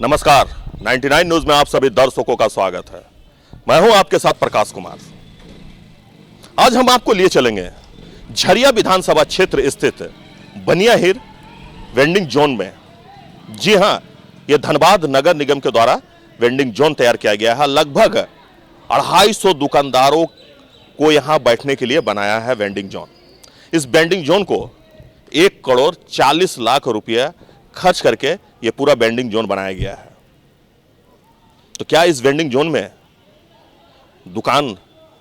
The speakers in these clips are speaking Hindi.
नमस्कार, 99 न्यूज में आप सभी दर्शकों का स्वागत है। मैं हूं आपके साथ प्रकाश कुमार। आज हम आपको लिए चलेंगे झरिया विधानसभा क्षेत्र स्थित बनियाहिर वेंडिंग जोन में। जी हां, यह धनबाद नगर निगम के द्वारा वेंडिंग जोन तैयार किया गया है। लगभग 250 दुकानदारों को यहां बैठने के लिए बनाया है वेंडिंग जोन। इस वेंडिंग जोन को 1,40,00,000 रुपया खर्च करके यह पूरा वेंडिंग जोन बनाया गया है। तो क्या इस वेंडिंग जोन में दुकान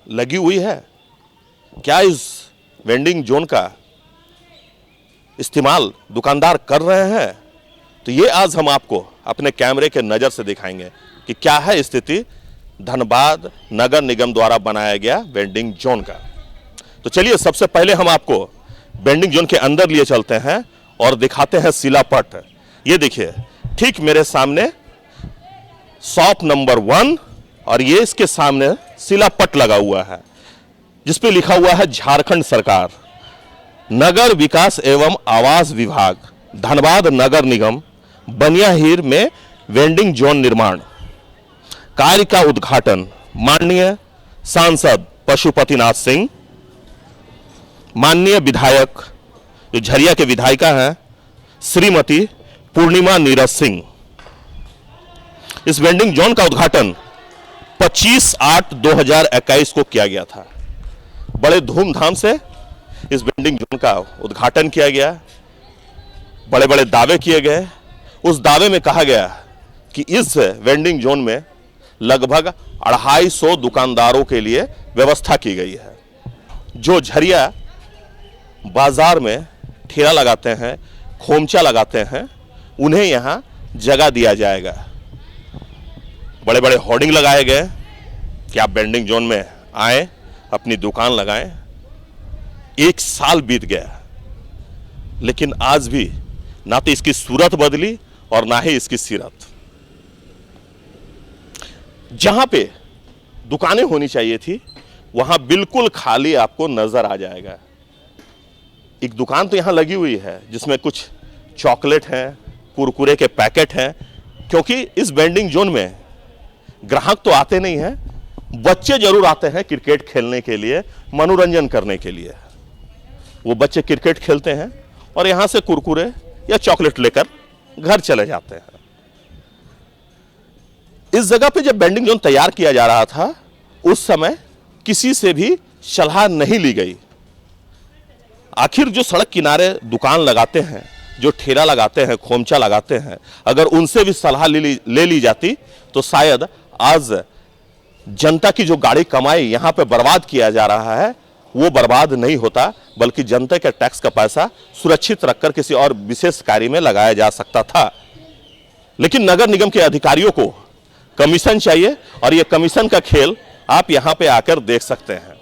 लगी हुई है? क्या इस वेंडिंग जोन का इस्तेमाल दुकानदार कर रहे हैं? तो ये आज हम आपको अपने कैमरे के नजर से दिखाएंगे कि क्या है स्थिति धनबाद नगर निगम द्वारा बनाया गया वेंडिंग जोन का। तो चलिए सबसे पहले हम आपको वेंडिंग जोन के अंदर लिए चलते हैं और दिखाते हैं शिलापट। ये देखिए, ठीक मेरे सामने शॉप नंबर 1 और ये इसके सामने शिलापट लगा हुआ है जिस पे लिखा हुआ है झारखंड सरकार नगर विकास एवं आवास विभाग धनबाद नगर निगम बनियाहिर में वेंडिंग जोन निर्माण कार्य का उद्घाटन माननीय सांसद पशुपतिनाथ सिंह, माननीय विधायक जो झरिया के विधायिका हैं श्रीमती पूर्णिमा नीरज सिंह। इस वेंडिंग जोन का उद्घाटन 25/8/2021 को किया गया था। बड़े धूमधाम से इस वेंडिंग जोन का उद्घाटन किया गया, बड़े बड़े दावे किए गए। उस दावे में कहा गया कि इस वेंडिंग जोन में लगभग 250 दुकानदारों के लिए व्यवस्था की गई है। जो झरिया बाजार में ठेला लगाते हैं, खोमचा लगाते हैं, उन्हें यहां जगह दिया जाएगा। बड़े बड़े होर्डिंग लगाए गए कि आप वेंडिंग जोन में आए, अपनी दुकान लगाएं। 1 साल बीत गया लेकिन आज भी ना तो इसकी सूरत बदली और ना ही इसकी सीरत। जहां पे दुकानें होनी चाहिए थी वहां बिल्कुल खाली आपको नजर आ जाएगा। एक दुकान तो यहां लगी हुई है जिसमें कुछ चॉकलेट हैं, कुरकुरे के पैकेट हैं, क्योंकि इस वेंडिंग जोन में ग्राहक तो आते नहीं हैं, बच्चे जरूर आते हैं क्रिकेट खेलने के लिए, मनोरंजन करने के लिए। वो बच्चे क्रिकेट खेलते हैं और यहां से कुरकुरे या चॉकलेट लेकर घर चले जाते हैं। इस जगह पे जब वेंडिंग जोन तैयार किया जा रहा था उस समय किसी से भी सलाह नहीं ली गई। आखिर जो सड़क किनारे दुकान लगाते हैं, जो ठेला लगाते हैं, खोमचा लगाते हैं, अगर उनसे भी सलाह ले ली जाती तो शायद आज जनता की जो गाड़ी कमाई यहां पे बर्बाद किया जा रहा है वो बर्बाद नहीं होता, बल्कि जनता के टैक्स का पैसा सुरक्षित रखकर किसी और विशेष कार्य में लगाया जा सकता था। लेकिन नगर निगम के अधिकारियों को कमीशन चाहिए और ये कमीशन का खेल आप यहां पे आकर देख सकते हैं।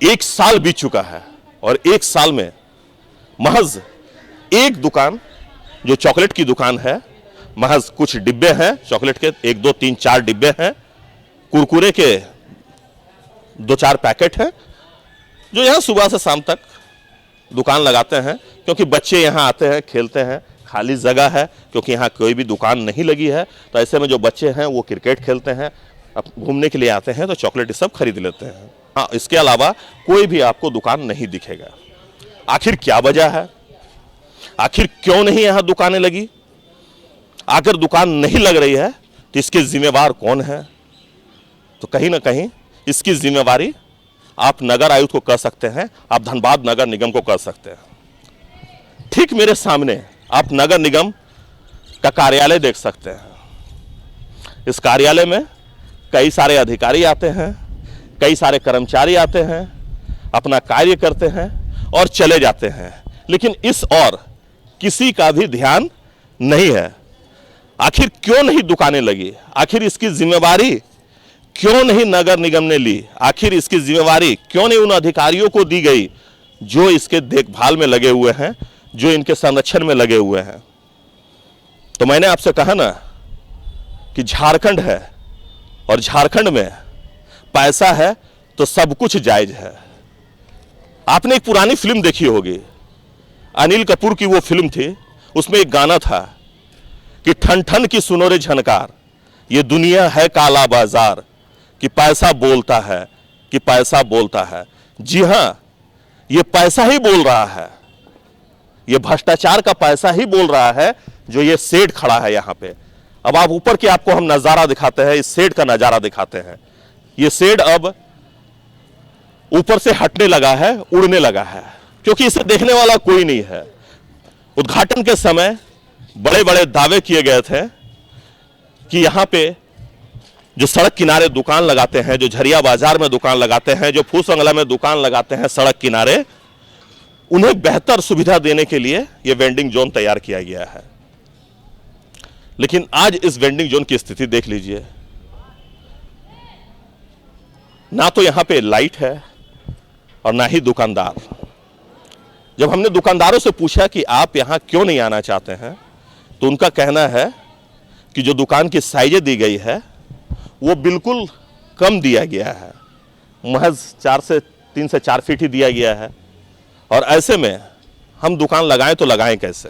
1 साल बीत चुका है और 1 साल में महज एक दुकान जो चॉकलेट की दुकान है, महज कुछ डिब्बे हैं चॉकलेट के, 1 2 3 4 डिब्बे हैं, कुरकुरे के 2-4 पैकेट हैं जो यहां सुबह से शाम तक दुकान लगाते हैं, क्योंकि बच्चे यहां आते हैं, खेलते हैं, खाली जगह है क्योंकि यहां कोई भी दुकान नहीं लगी है। तो ऐसे में जो बच्चे हैं वो क्रिकेट खेलते हैं, अब घूमने के लिए आते हैं तो चॉकलेट सब खरीद लेते हैं। हाँ, इसके अलावा कोई भी आपको दुकान नहीं दिखेगा। आखिर क्या वजह है? आखिर क्यों नहीं यहां दुकानें लगी? अगर दुकान नहीं लग रही है तो इसके जिम्मेवार कौन है? तो कहीं ना कहीं इसकी जिम्मेवारी आप नगर आयुक्त को कर सकते हैं, आप धनबाद नगर निगम को कर सकते हैं। ठीक मेरे सामने आप नगर निगम का कार्यालय देख सकते हैं। इस कार्यालय में कई सारे अधिकारी आते हैं, कई सारे कर्मचारी आते हैं, अपना कार्य करते हैं और चले जाते हैं, लेकिन इस और किसी का भी ध्यान नहीं है। आखिर क्यों नहीं दुकानें लगी? आखिर इसकी जिम्मेवारी क्यों नहीं नगर निगम ने ली? आखिर इसकी जिम्मेवारी क्यों नहीं उन अधिकारियों को दी गई जो इसके देखभाल में लगे हुए हैं, जो इनके संरक्षण में लगे हुए हैं? तो मैंने आपसे कहा ना कि झारखंड है और झारखंड में पैसा है तो सब कुछ जायज है। आपने एक पुरानी फिल्म देखी होगी, अनिल कपूर की वो फिल्म थी, उसमें एक गाना था कि ठन ठन की सुनो रे झनकार, ये दुनिया है काला बाजार, कि पैसा बोलता है, कि पैसा बोलता है। जी हां, ये पैसा ही बोल रहा है, ये भ्रष्टाचार का पैसा ही बोल रहा है, जो ये शेड खड़ा है यहां पे। अब आप ऊपर के आपको हम नजारा दिखाते हैं, इस शेड का नजारा दिखाते हैं। ये शेड अब ऊपर से हटने लगा है, उड़ने लगा है, क्योंकि इसे देखने वाला कोई नहीं है। उद्घाटन के समय बड़े बड़े दावे किए गए थे कि यहां पे जो सड़क किनारे दुकान लगाते हैं, जो झरिया बाजार में दुकान लगाते हैं, जो फूसंगला में दुकान लगाते हैं सड़क किनारे, उन्हें बेहतर सुविधा देने के लिए यह वेंडिंग जोन तैयार किया गया है। लेकिन आज इस वेंडिंग जोन की स्थिति देख लीजिए, ना तो यहां पे लाइट है और ना ही दुकानदार। जब हमने दुकानदारों से पूछा कि आप यहां क्यों नहीं आना चाहते हैं, तो उनका कहना है कि जो दुकान की साइजें दी गई है वो बिल्कुल कम दिया गया है, महज 3 से 4 फीट ही दिया गया है। और ऐसे में हम दुकान लगाएं तो लगाएं कैसे?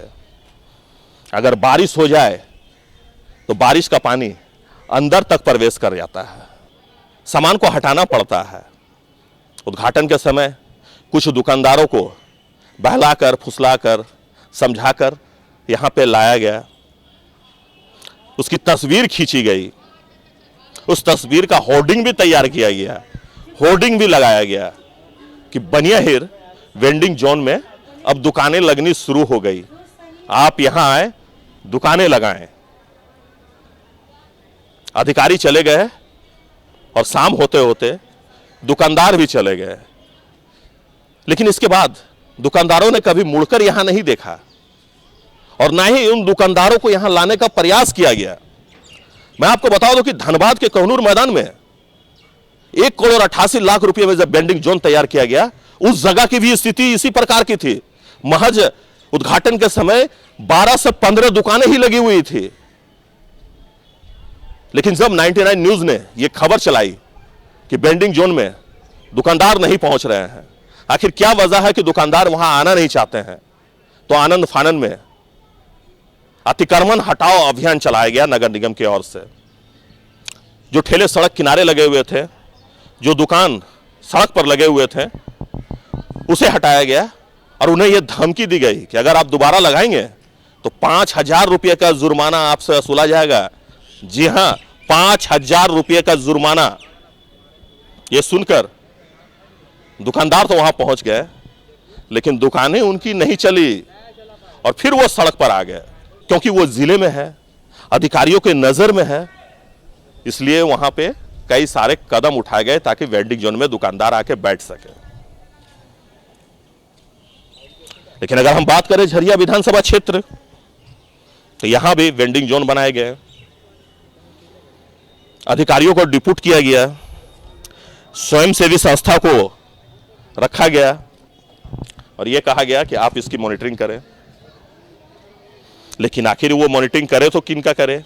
अगर बारिश हो जाए तो बारिश का पानी अंदर तक प्रवेश कर जाता है, सामान को हटाना पड़ता है। उद्घाटन के समय कुछ दुकानदारों को बहलाकर, फुसलाकर, समझाकर यहां पे लाया गया, उसकी तस्वीर खींची गई, उस तस्वीर का होर्डिंग भी तैयार किया गया, होर्डिंग भी लगाया गया कि बनियाहिर वेंडिंग जोन में अब दुकानें लगनी शुरू हो गई, आप यहां आए, दुकानें लगाएं। अधिकारी चले गए और शाम होते होते दुकानदार भी चले गए, लेकिन इसके बाद दुकानदारों ने कभी मुड़कर यहां नहीं देखा और ना ही उन दुकानदारों को यहां लाने का प्रयास किया गया। मैं आपको बता दूं कि धनबाद के कोहनूर मैदान में 1,88,00,000 रुपए में जब वेंडिंग जोन तैयार किया गया, उस जगह की भी स्थिति इसी प्रकार की थी। महज उद्घाटन के समय 12 से 15 दुकानें ही लगी हुई थी। लेकिन जब 99 न्यूज ने यह खबर चलाई कि वेंडिंग जोन में दुकानदार नहीं पहुंच रहे हैं, आखिर क्या वजह है कि दुकानदार वहां आना नहीं चाहते हैं, तो आनंद फानन में अतिक्रमण हटाओ अभियान चलाया गया नगर निगम की ओर से। जो ठेले सड़क किनारे लगे हुए थे, जो दुकान सड़क पर लगे हुए थे, उसे हटाया गया और उन्हें यह धमकी दी गई कि अगर आप दोबारा लगाएंगे तो 5,000 रुपये का जुर्माना आपसे वसूला जाएगा। जी हां, 5,000 रुपये का जुर्माना। यह सुनकर दुकानदार तो वहां पहुंच गए, लेकिन दुकानें उनकी नहीं चली और फिर वो सड़क पर आ गए, क्योंकि वो जिले में है, अधिकारियों के नजर में है, इसलिए वहां पे कई सारे कदम उठाए गए ताकि वेंडिंग जोन में दुकानदार आके बैठ सके। लेकिन अगर हम बात करें झरिया विधानसभा क्षेत्र, तो यहां भी वेंडिंग जोन बनाए गए, अधिकारियों को डिप्यूट किया गया, स्वयंसेवी संस्था को रखा गया और यह कहा गया कि आप इसकी मॉनिटरिंग करें। लेकिन आखिर वो मॉनिटरिंग करे तो किनका करे,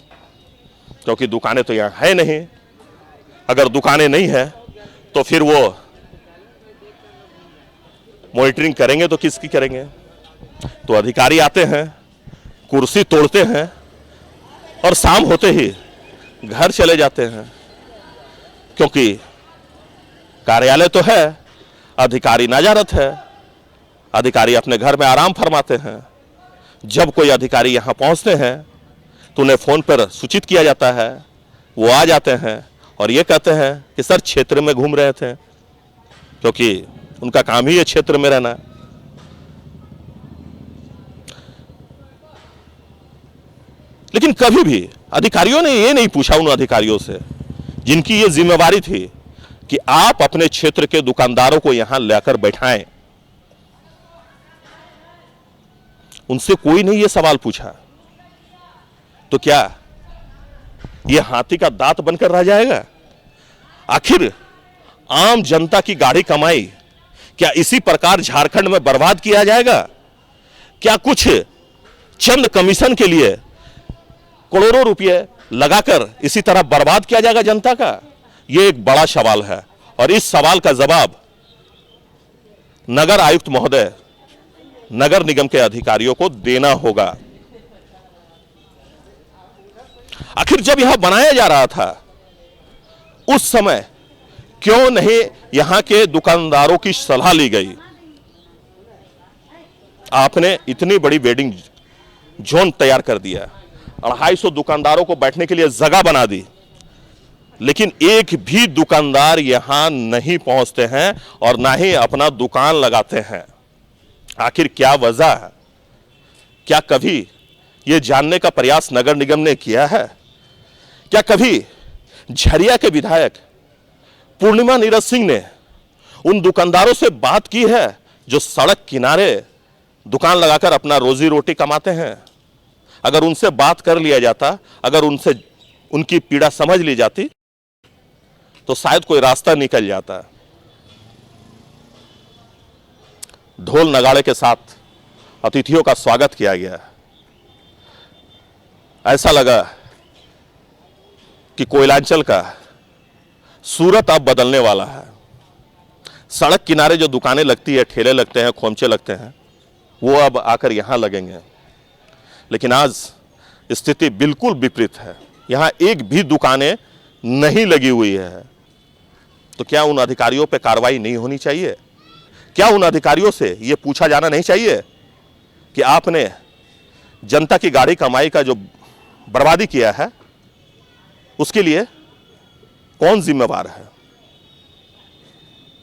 क्योंकि दुकानें तो यहां है नहीं। अगर दुकानें नहीं है तो फिर वो मॉनिटरिंग करेंगे तो किसकी करेंगे? तो अधिकारी आते हैं, कुर्सी तोड़ते हैं और शाम होते ही घर चले जाते हैं, क्योंकि कार्यालय तो है, अधिकारी नजारत है, अधिकारी अपने घर में आराम फरमाते हैं। जब कोई अधिकारी यहां पहुंचते हैं तो उन्हें फोन पर सूचित किया जाता है, वो आ जाते हैं और ये कहते हैं कि सर क्षेत्र में घूम रहे थे, क्योंकि उनका काम ही है क्षेत्र में रहना। लेकिन कभी भी अधिकारियों ने ये नहीं पूछा उन अधिकारियों से जिनकी ये जिम्मेवारी थी कि आप अपने क्षेत्र के दुकानदारों को यहां लेकर बैठाएं। उनसे कोई नहीं ये सवाल पूछा, तो क्या ये हाथी का दांत बनकर रह जाएगा? आखिर आम जनता की गाढ़ी कमाई क्या इसी प्रकार झारखंड में बर्बाद किया जाएगा? क्या कुछ चंद कमीशन के लिए करोड़ों रुपए लगाकर इसी तरह बर्बाद किया जाएगा जनता का? यह एक बड़ा सवाल है और इस सवाल का जवाब नगर आयुक्त महोदय, नगर निगम के अधिकारियों को देना होगा। आखिर जब यह बनाया जा रहा था उस समय क्यों नहीं यहां के दुकानदारों की सलाह ली गई? आपने इतनी बड़ी वेडिंग जोन तैयार कर दिया, 250 दुकानदारों को बैठने के लिए जगह बना दी, लेकिन एक भी दुकानदार यहां नहीं पहुंचते हैं और ना ही अपना दुकान लगाते हैं। आखिर क्या वजह है? क्या कभी यह जानने का प्रयास नगर निगम ने किया है? क्या कभी झरिया के विधायक पूर्णिमा नीरज सिंह ने उन दुकानदारों से बात की है जो सड़क किनारे दुकान लगाकर अपना रोजी रोटी कमाते हैं? अगर उनसे बात कर लिया जाता, अगर उनसे उनकी पीड़ा समझ ली जाती तो शायद कोई रास्ता निकल जाता। ढोल नगाड़े के साथ अतिथियों का स्वागत किया गया। ऐसा लगा कि कोयलांचल का सूरत अब बदलने वाला है। सड़क किनारे जो दुकानें लगती है, ठेले लगते हैं, खोमचे लगते हैं, वो अब आकर यहां लगेंगे। लेकिन आज स्थिति बिल्कुल विपरीत है। यहां एक भी दुकानें नहीं लगी हुई है। तो क्या उन अधिकारियों पर कार्रवाई नहीं होनी चाहिए? क्या उन अधिकारियों से यह पूछा जाना नहीं चाहिए कि आपने जनता की गाड़ी कमाई का जो बर्बादी किया है उसके लिए कौन जिम्मेवार है?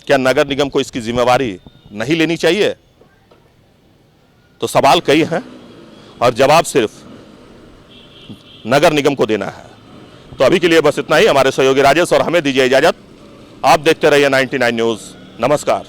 क्या नगर निगम को इसकी जिम्मेवारी नहीं लेनी चाहिए? तो सवाल कई हैं और जवाब सिर्फ नगर निगम को देना है। तो अभी के लिए बस इतना ही। हमारे सहयोगी राजेश और हमें दीजिए इजाजत। आप देखते रहिए 99 न्यूज़। नमस्कार।